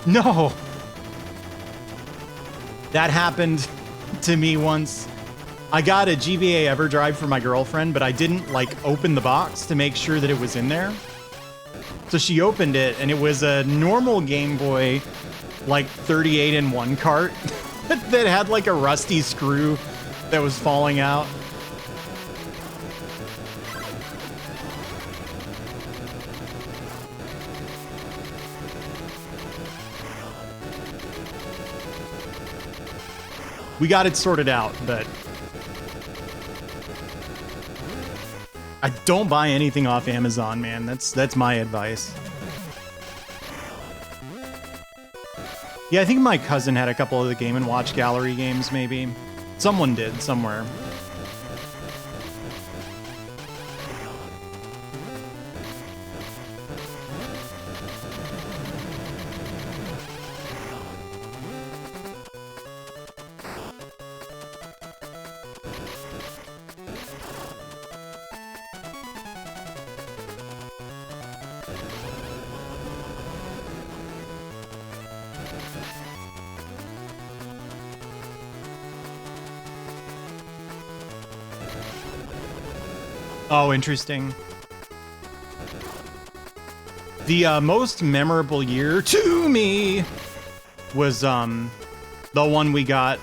No! That happened to me once. I got a GBA EverDrive for my girlfriend, but I didn't, like, open the box to make sure that it was in there. So she opened it, and it was a normal Game Boy, like, 38-in-1 cart that had, like, a rusty screw that was falling out. We got it sorted out, but I don't buy anything off Amazon, man. That's my advice. Yeah, I think my cousin had a couple of the Game & Watch Gallery games, maybe. Someone did, somewhere. Oh, interesting. The most memorable year to me was the one we got.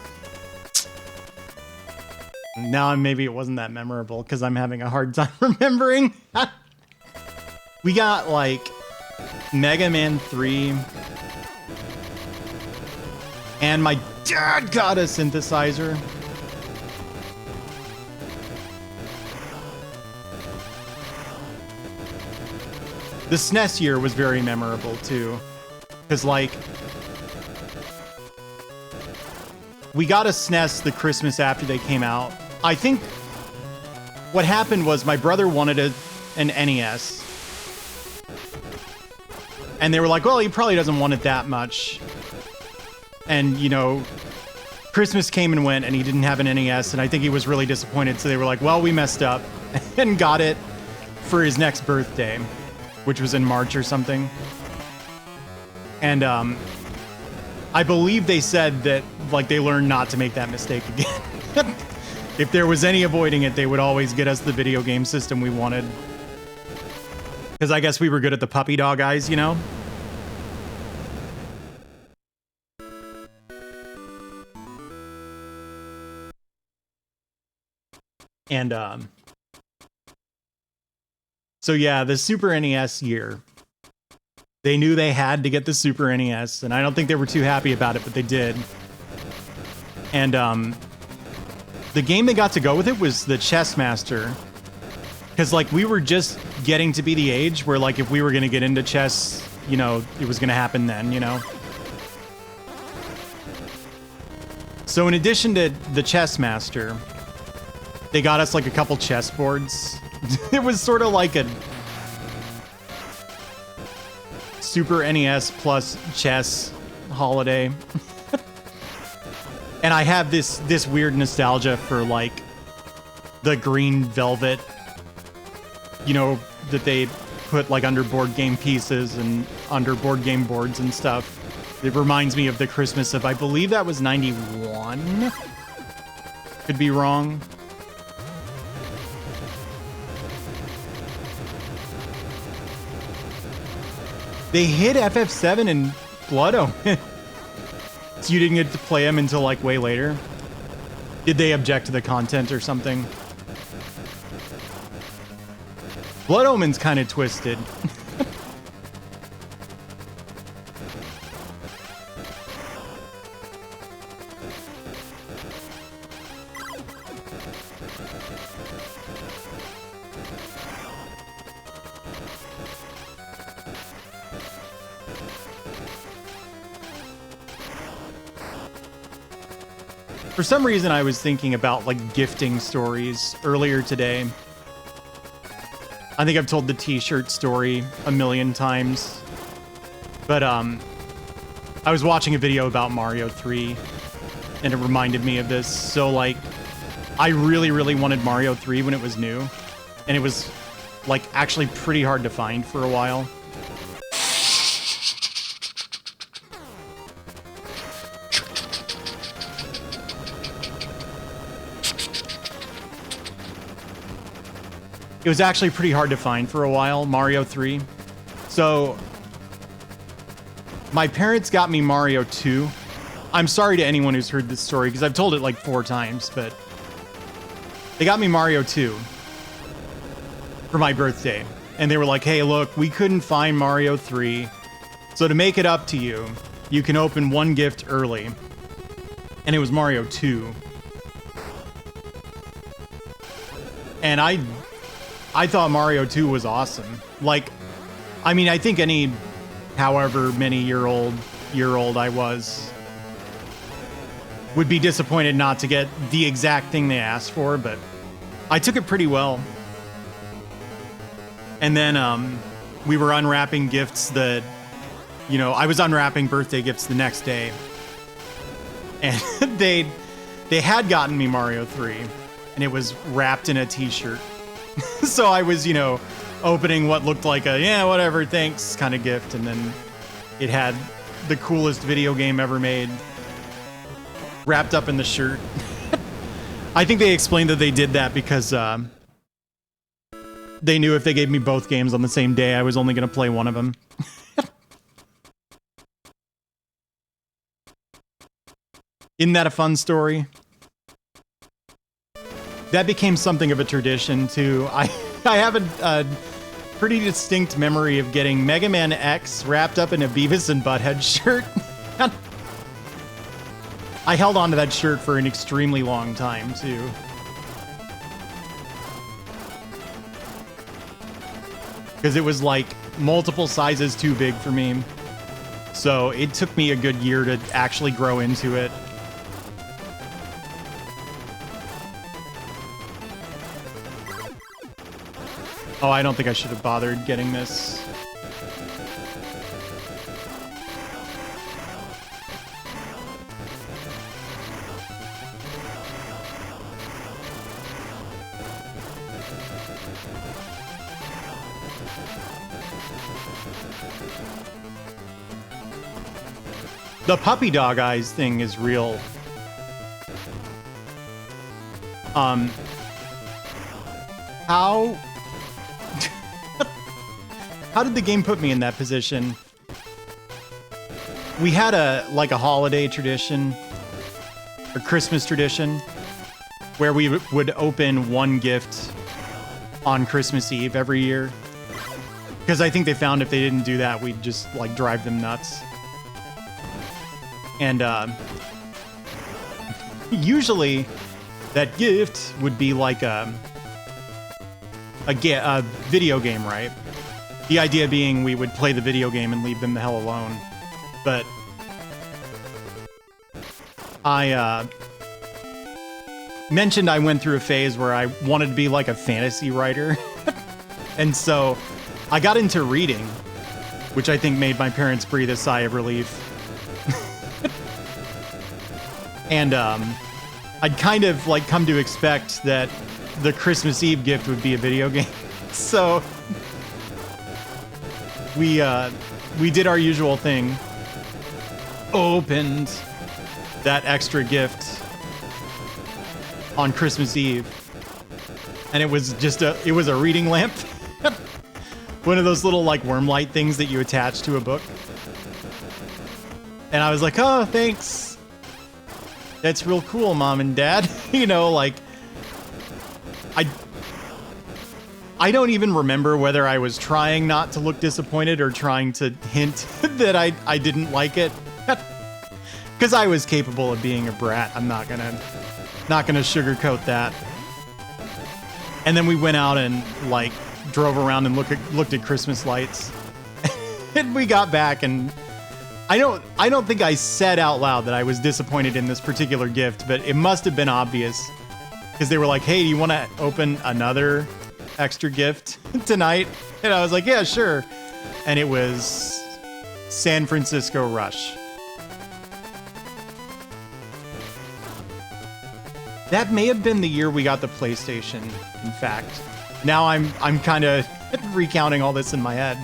Now maybe it wasn't that memorable because I'm having a hard time remembering. We got like Mega Man 3, and my dad got a synthesizer. The SNES year was very memorable too, because like we got a SNES the Christmas after they came out. I think what happened was my brother wanted an NES, and they were like, well, he probably doesn't want it that much. And you know, Christmas came and went, and he didn't have an NES, and I think he was really disappointed. So they were like, well, we messed up, and got it for his next birthday, which was in March or something. And I believe they said that like they learned not to make that mistake again. If there was any avoiding it, they would always get us the video game system we wanted. Because I guess we were good at the puppy dog eyes, you know? And so yeah, the Super NES year. They knew they had to get the Super NES, and I don't think they were too happy about it, but they did. And the game they got to go with it was the Chess Master. Because like we were just getting to be the age where like if we were going to get into chess, you know, it was going to happen then, you know? So in addition to the Chess Master, they got us like a couple chess boards. It was sort of like a Super NES plus chess holiday. And I have this weird nostalgia for like the green velvet, you know, that they put like under board game pieces and under board game boards and stuff. It reminds me of the Christmas of, I believe that was 91. Could be wrong. They hid FF7 and Blood Omen. So you didn't get to play them until like way later? Did they object to the content or something? Blood Omen's kind of twisted. For some reason, I was thinking about like gifting stories earlier today. I think I've told the t-shirt story a million times. But I was watching a video about Mario 3 and it reminded me of this. So like I really wanted Mario 3 when it was new. And it was like actually pretty hard to find for a while. It was actually pretty hard to find for a while, Mario 3. So my parents got me Mario 2. I'm sorry to anyone who's heard this story because I've told it like 4 times, but they got me Mario 2 for my birthday. And they were like, hey, look, we couldn't find Mario 3. So to make it up to you, you can open one gift early. And it was Mario 2. And I thought Mario 2 was awesome. Like, I mean, I think any however many year old I was would be disappointed not to get the exact thing they asked for, but I took it pretty well. And then we were unwrapping gifts that, you know, I was unwrapping birthday gifts the next day. And they had gotten me Mario 3, and it was wrapped in a t-shirt. So I was, you know, opening what looked like a, yeah, whatever, thanks kind of gift. And then it had the coolest video game ever made wrapped up in the shirt. I think they explained that they did that because they knew if they gave me both games on the same day, I was only going to play one of them. Isn't that a fun story? That became something of a tradition, too. I have a pretty distinct memory of getting Mega Man X wrapped up in a Beavis and Butthead shirt. I held on to that shirt for an extremely long time, too. Because it was, like, multiple sizes too big for me. So it took me a good year to actually grow into it. Oh, I don't think I should have bothered getting this. The puppy dog eyes thing is real. How did the game put me in that position? We had a holiday tradition, or Christmas tradition, where we would open one gift on Christmas Eve every year. Because I think they found if they didn't do that, we'd just like drive them nuts. And usually that gift would be like a video game, right? The idea being we would play the video game and leave them the hell alone. But I mentioned I went through a phase where I wanted to be like a fantasy writer. And so I got into reading, which I think made my parents breathe a sigh of relief. And I'd kind of like come to expect that the Christmas Eve gift would be a video game. So we did our usual thing. Opened that extra gift on Christmas Eve. And it was just it was a reading lamp. One of those little like worm light things that you attach to a book. And I was like, oh, thanks. That's real cool, Mom and Dad. You know, like, I don't even remember whether I was trying not to look disappointed or trying to hint that I didn't like it. Because I was capable of being a brat. I'm not gonna sugarcoat that. And then we went out and like drove around and looked at Christmas lights. And we got back, and I don't think I said out loud that I was disappointed in this particular gift, but it must have been obvious because they were like, "Hey, do you want to open another extra gift tonight?" And I was like, "Yeah, sure." And it was San Francisco Rush. That may have been the year we got the PlayStation, in fact. Now I'm kind of recounting all this in my head.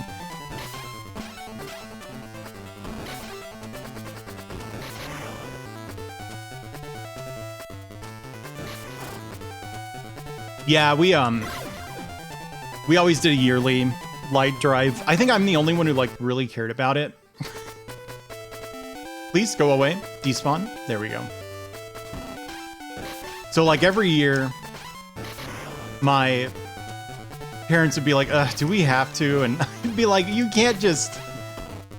Yeah, we always did a yearly light drive. I think I'm the only one who like really cared about it. Please go away. Despawn. There we go. So like every year, my parents would be like, do we have to? And I'd be like, you can't just,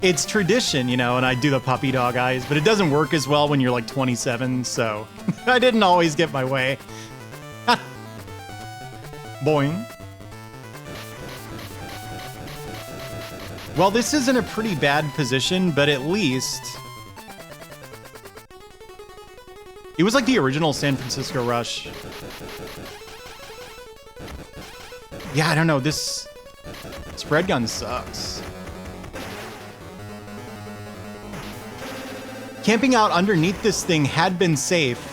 it's tradition, you know, and I'd do the puppy dog eyes, but it doesn't work as well when you're like 27, so I didn't always get my way. Boing. Well, this is in a pretty bad position, but at least it was like the original San Francisco Rush. Yeah, I don't know. This spread gun sucks. Camping out underneath this thing had been safe,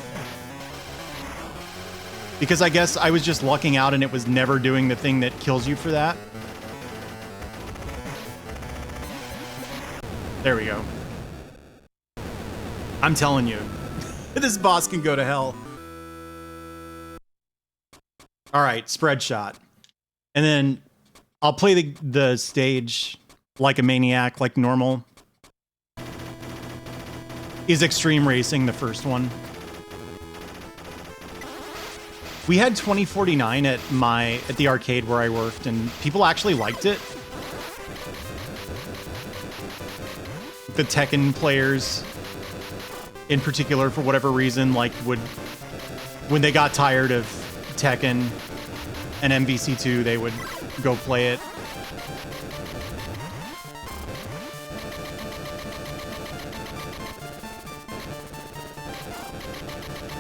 because I guess I was just lucking out and it was never doing the thing that kills you for that. There we go. I'm telling you, this boss can go to hell. All right, spread shot. And then I'll play the stage like a maniac, like normal. Is Xtreme Racing the first one? We had 2049 at the arcade where I worked, and people actually liked it. The Tekken players, in particular, for whatever reason, like when they got tired of Tekken and MVC2, they would go play it.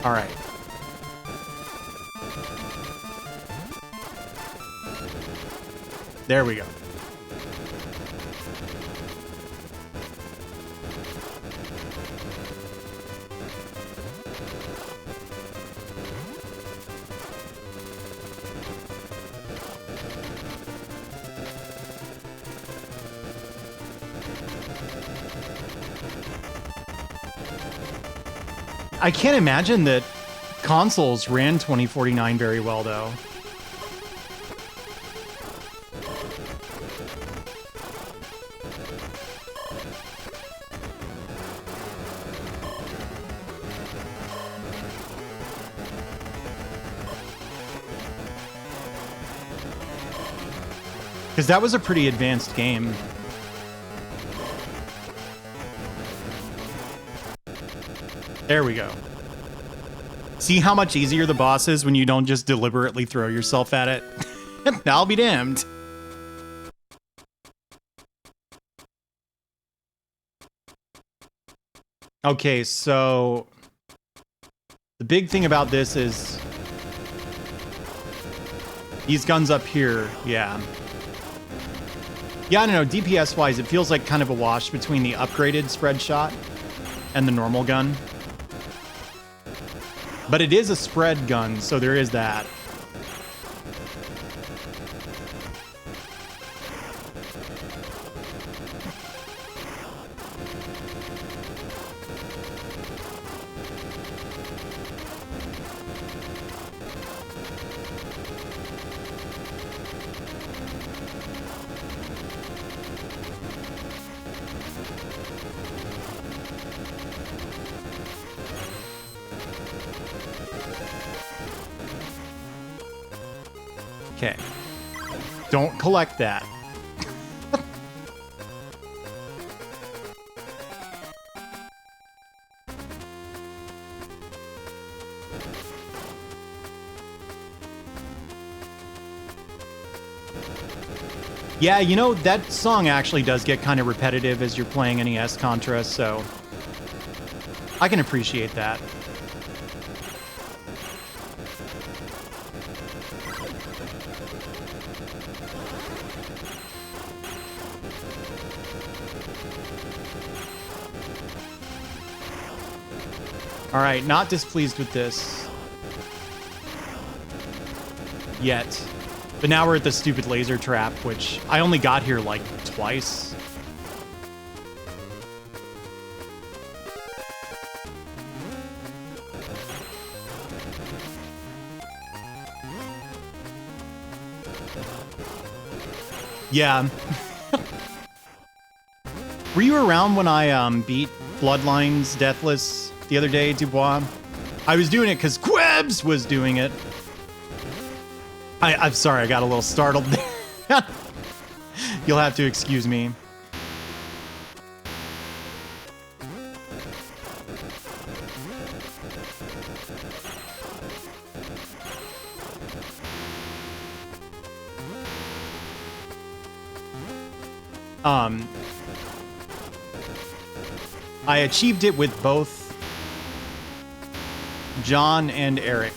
All right. There we go. I can't imagine that consoles ran 2049 very well, though. Because that was a pretty advanced game. There we go. See how much easier the boss is when you don't just deliberately throw yourself at it? I'll be damned. Okay, so the big thing about this is these guns up here, yeah. Yeah, I don't know, DPS-wise, it feels like kind of a wash between the upgraded spread shot and the normal gun. But it is a spread gun, so there is that. Okay. Don't collect that. Yeah, you know, that song actually does get kind of repetitive as you're playing NES Contra, so I can appreciate that. All right, not displeased with this yet. But now we're at the stupid laser trap, which I only got here like twice. Yeah. Were you around when I beat Bloodlines Deathless the other day, Dubois? I was doing it because Quebs was doing it. I'm sorry, I got a little startled there. You'll have to excuse me. I achieved it with both John and Eric.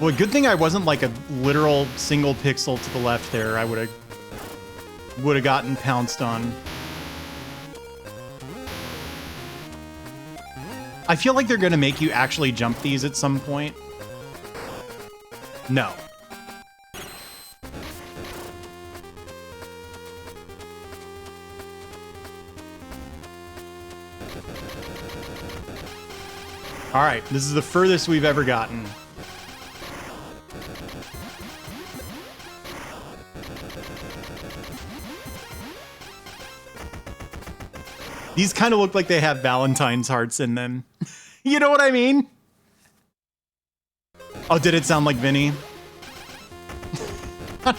Well, good thing I wasn't like a literal single pixel to the left there. I would have gotten pounced on. I feel like they're gonna make you actually jump these at some point. No. All right, this is the furthest we've ever gotten. These kind of look like they have Valentine's hearts in them. You know what I mean? Oh, did it sound like Vinny? All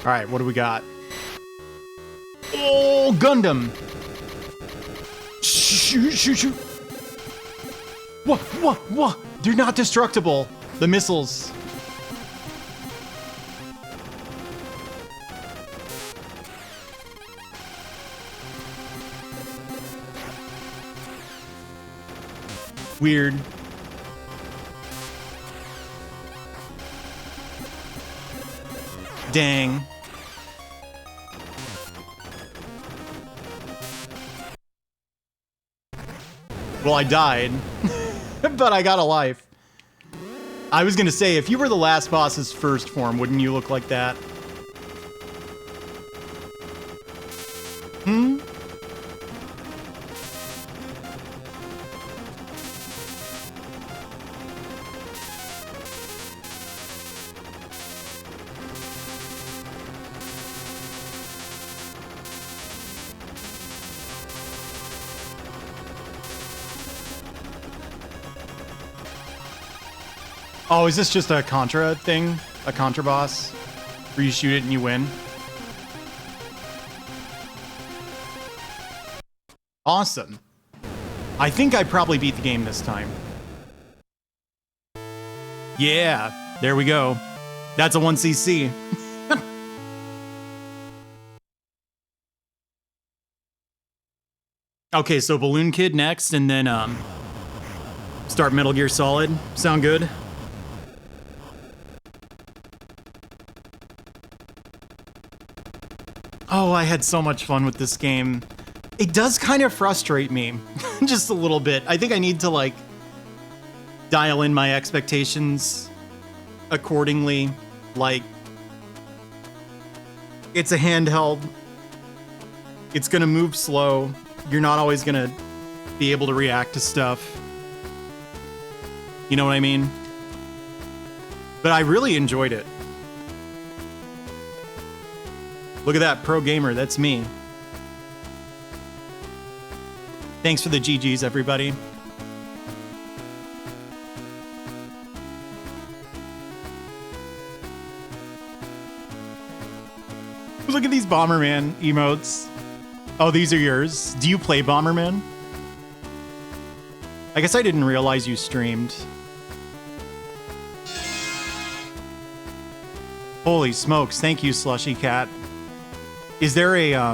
right, what do we got? Oh, Gundam! Shoot, shoot, shoot! What? They're not destructible. The missiles. Weird. Dang. Well, I died, but I got a life. I was gonna say, if you were the last boss's first form, wouldn't you look like that? Hmm? Oh, is this just a Contra thing? A Contra boss? Where you shoot it and you win? Awesome. I think I probably beat the game this time. Yeah, there we go. That's a 1cc. Okay, so Balloon Kid next, and then start Metal Gear Solid. Sound good? Oh, I had so much fun with this game. It does kind of frustrate me, just a little bit. I think I need to, like, dial in my expectations accordingly. Like, it's a handheld. It's gonna move slow. You're not always gonna be able to react to stuff. You know what I mean? But I really enjoyed it. Look at that, pro gamer, that's me. Thanks for the GGs, everybody. Look at these Bomberman emotes. Oh, these are yours. Do you play Bomberman? I guess I didn't realize you streamed. Holy smokes, thank you, Slushy Cat. Is there a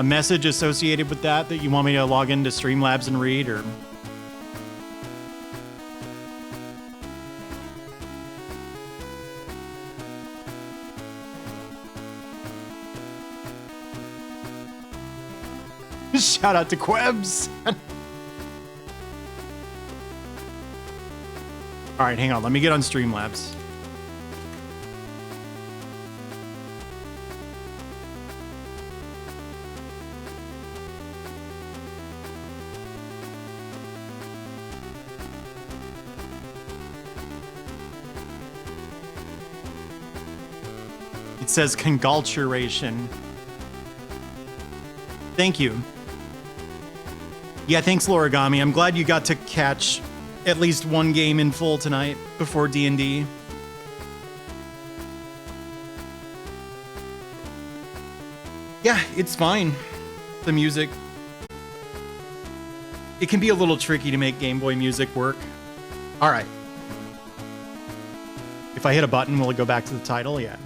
message associated with that you want me to log into Streamlabs and read, or? Shout out to Quebs. All right, hang on. Let me get on Streamlabs. It says congratulation. Thank you. Yeah, thanks, Lorigami. I'm glad you got to catch at least one game in full tonight before D&D. Yeah, it's fine. The music. It can be a little tricky to make Game Boy music work. All right. If I hit a button, will it go back to the title? Yeah.